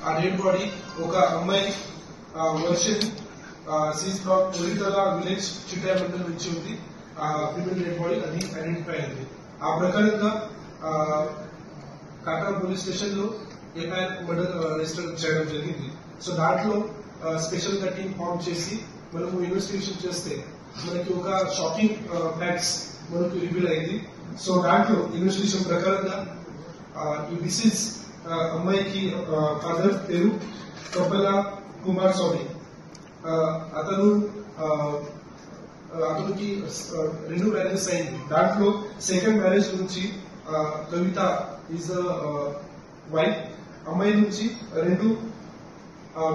ఆ dead body ఒక అమ్మాయి version she's from Orithala village Chityal మండలం నుంచి ఉంది. ఫిమేల్ డెడ్ బాడీ అది ఐడెంటిఫై అయింది. ఆ ప్రకారంగా కాట్రా పోలీస్ స్టేషన్ లో ఎఫ్ఐఆర్ మర్డర్ రిజిస్టర్ చేయడం జరిగింది. సో దాంట్లో స్పెషల్ గా టీమ్ ఫార్మ్ చేసి మనము ఇన్వెస్టిగేషన్ చేస్తే మనకి ఒక షాకింగ్ ఫ్యాక్ట్స్ మనకు రివీల్ అయింది. సో దాంట్లో ఇన్వెస్టిగేషన్ ప్రకారంగా ఈ డిసీజ్ అమ్మాయికి ఫాదర్ పేరు కొప్పల కుమార్ స్వామి. అతనికి 2 మ్యారేజెస్ అయింది. దాంట్లో సెకండ్ మ్యారేజ్ నుంచి కవిత ఈజ్ వైఫ్. అమ్మాయి నుంచి 2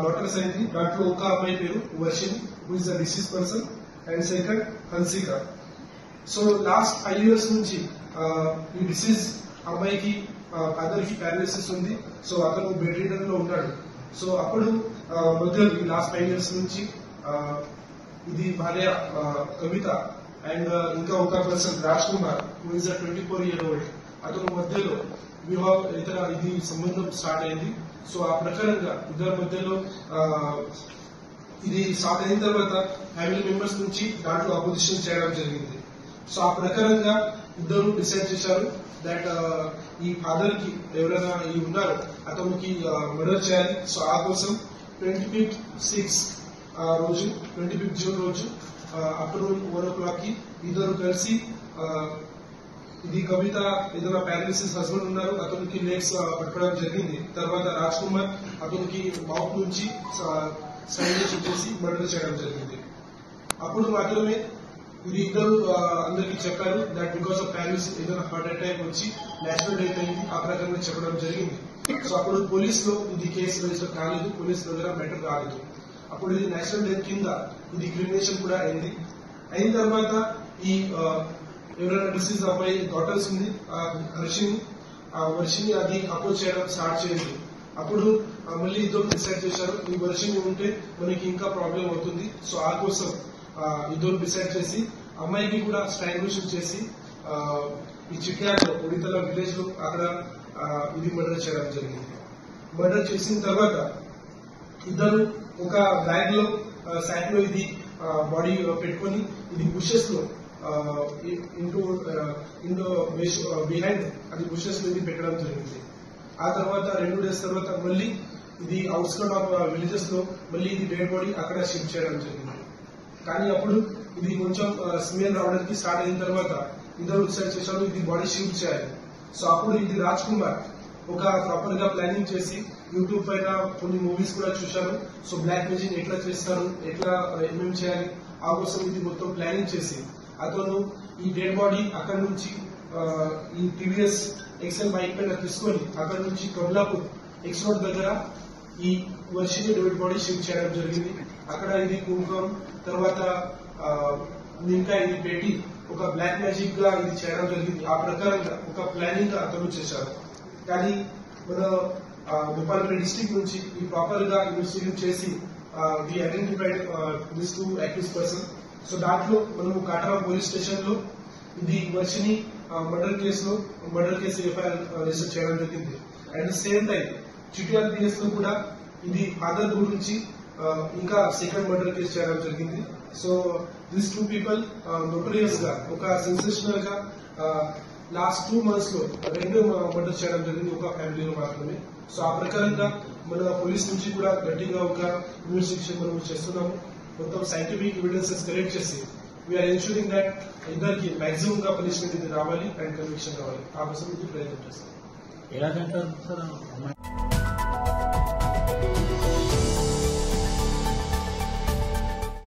డాటర్స్ అయింది. దాంట్లో ఒక అమ్మాయి పేరు Varshini who is the deceased person and second Hansika. So last 5 years నుంచి ఈ డిసీజ్ అమ్మాయికి ఫాదర్ కి పారాలిసిస్ ఉంది. సో అతను బెడ్ రిడన్ లో ఉన్నాడు. సో అప్పుడు మధ్యలో ఈ లాస్ట్ 5 years నుంచి ఇది భార్య కవిత అండ్ ఇంకా ఒక person Raj Kumar who is 24-year-old. అతను మధ్యలో ఇది సంబంధం స్టార్ట్ అయింది. సో ఆ ప్రకారంగా ఇద్దరి మధ్యలో ఇది స్టార్ట్ అయిన తర్వాత ఫ్యామిలీ మెంబర్స్ నుంచి దాంట్లో అపోజిషన్ చేయడం జరిగింది. సో ఆ ప్రకారంగా ఇద్దరు డిసైడ్ చేశారు దట్ ఈ ఫాదర్ కి ఎవరైనా ఉన్నారో అతనికి మర్డర్ చేయాలి. సో ఆ కోసం 25 June రోజు ఆఫ్టర్నూన్ 1 o'clock కి ఇద్దరు కలిసి ఇది కవిత ఏదైనా పారాలిసిస్ హస్బెండ్ ఉన్నారు అతనికి లెగ్స్ పట్టుకోవడం జరిగింది. తర్వాత రాజ్ కుమార్ అతనికి మౌత్ నుంచి స్ట్రాంగులేషన్ చేసి మర్డర్ చేయడం జరిగింది. అప్పుడు మాత్రమే ఇది ఇద్దరు అందరికీ చెప్పారు దట్ బికాస్ ఆఫ్ పారాలిసిస్ ఏదైనా హార్ట్ అటాక్ వచ్చి నేచురల్ డెత్ అయింది. ఆ ప్రకారంగా చెప్పడం జరిగింది. సో అప్పుడు పోలీస్ లో ఇది కేసు రిజిస్టర్ కాలేదు, పోలీస్ దగ్గర మ్యాటర్ రాలేదు. అప్పుడు ఇది నేచురల్ డెత్ కింద ఇది క్రిమినేషన్ కూడా అయింది. అయిన తర్వాత ఈ ఎవరైనా డిసీజ్ అబ్బాయి డాటర్స్ ఉంది వర్షిని అది అపోజ్ చేయడం స్టార్ట్ చేయండి. అప్పుడు మళ్ళీ ఇద్దరు డిసైడ్ చేశారు ఈ వర్షిని ఉంటే మనకి ఇంకా ప్రాబ్లం అవుతుంది. సో ఆ కోసం ఇద్దరు డిసైడ్ చేసి అమ్మాయికి కూడా స్ట్రాంగులేషన్ చేసి ఈ చిట్యాలలో ఒడితల విలేజ్ లో అక్కడ ఇది మర్డర్ చేయడం జరిగింది. మర్డర్ చేసిన తర్వాత ఇద్దరు ఒక బ్యాగ్ లో సాక్ లో ఇది బాడీ పెట్టుకుని ఇది బుషెస్ లో బిహైండ్ అది బుషెస్ లో ఇది పెట్టడం జరిగింది. ఆ తర్వాత 2 days తర్వాత మళ్ళీ ఇది అవుట్స్కట్ ఆఫ్ విలేజెస్ లో మళ్ళీ ఇది డెడ్ బాడీ అక్కడ షిఫ్ట్ చేయడం జరిగింది. కానీ అప్పుడు ఇది కొంచెం స్మెల్ రావడానికి స్టార్ట్ అయిన తర్వాత ఇద్దరు డిసైడ్ చేశారు ఇది బాడీ షిఫ్ట్ చేయాలి. సో అప్పుడు ఇది రాజ్ కుమార్ ఒక ప్రాపర్ గా ప్లానింగ్ చేసి యూట్యూబ్ పైన కొన్ని మూవీస్ కూడా చూశారు. సో బ్లాక్ మ్యాజిక్ ఎట్లా చేస్తారు, ఎట్లా ఏమేమి చేయాలి ఆ కోసం ఇది మొత్తం ప్లానింగ్ చేసి అతను ఈ డెడ్ బాడీ అక్కడ నుంచి ఈ టీవీఎస్ ఎక్సెల్ బైక్ పైన తీసుకొని అక్కడ నుంచి కమలాపూర్ ఎక్స్ రోడ్ దగ్గర ఈ వర్షిని డెడ్ బాడీ షిఫ్ట్ చేయడం జరిగింది. అక్కడ ఇది కుంకుమం తర్వాత ఇంకా ఇది పెట్టి ఒక బ్లాక్ మ్యాజిక్ గా ఇది చేయడం జరిగింది. ఆ ప్రకారంగా ఒక ప్లానింగ్ గా అతను చేశారు. కానీ మన భూపాలపల్లి డిస్ట్రిక్ట్ నుంచి ఈ ప్రాపర్ గా ఇన్వెస్టిగేట్ చేసి we identified this 2 accused person. So దాంట్లో మనము కాట్రా పోలీస్ స్టేషన్ లో ఇది Varshini murder case FIR register చేయడం జరిగింది. At the same time Chityala PS లో కూడా ఇది ఫాదర్ గురించి ఇంకా సెకండ్ మర్డర్ కేసు చేయడం జరిగింది. సో దిస్ 2 people నోటరియస్ గా ఒక సెన్సేషనల్ గా లాస్ట్ 2 months లో 2 మర్డర్ చేయడం జరిగింది ఒక ఫ్యామిలీలో మాత్రమే. సో ఆ ప్రకారంగా మన పోలీస్ నుంచి కూడా గట్టిగా ఒక ఇన్వెస్టిగేషన్ మనం చేస్తున్నాము. మొత్తం సైంటిఫిక్ ఎవిడెన్సెస్ కలెక్ట్ చేసి వీఆర్ ఎన్షూరింగ్ దట్ ఇద్దరికి మాక్సిమం గా పనిష్మెంట్ ఇది రావాలి అండ్ కన్విక్షన్ రావాలి. ఆ కోసం ఇది ప్రయత్నం చేస్తాం.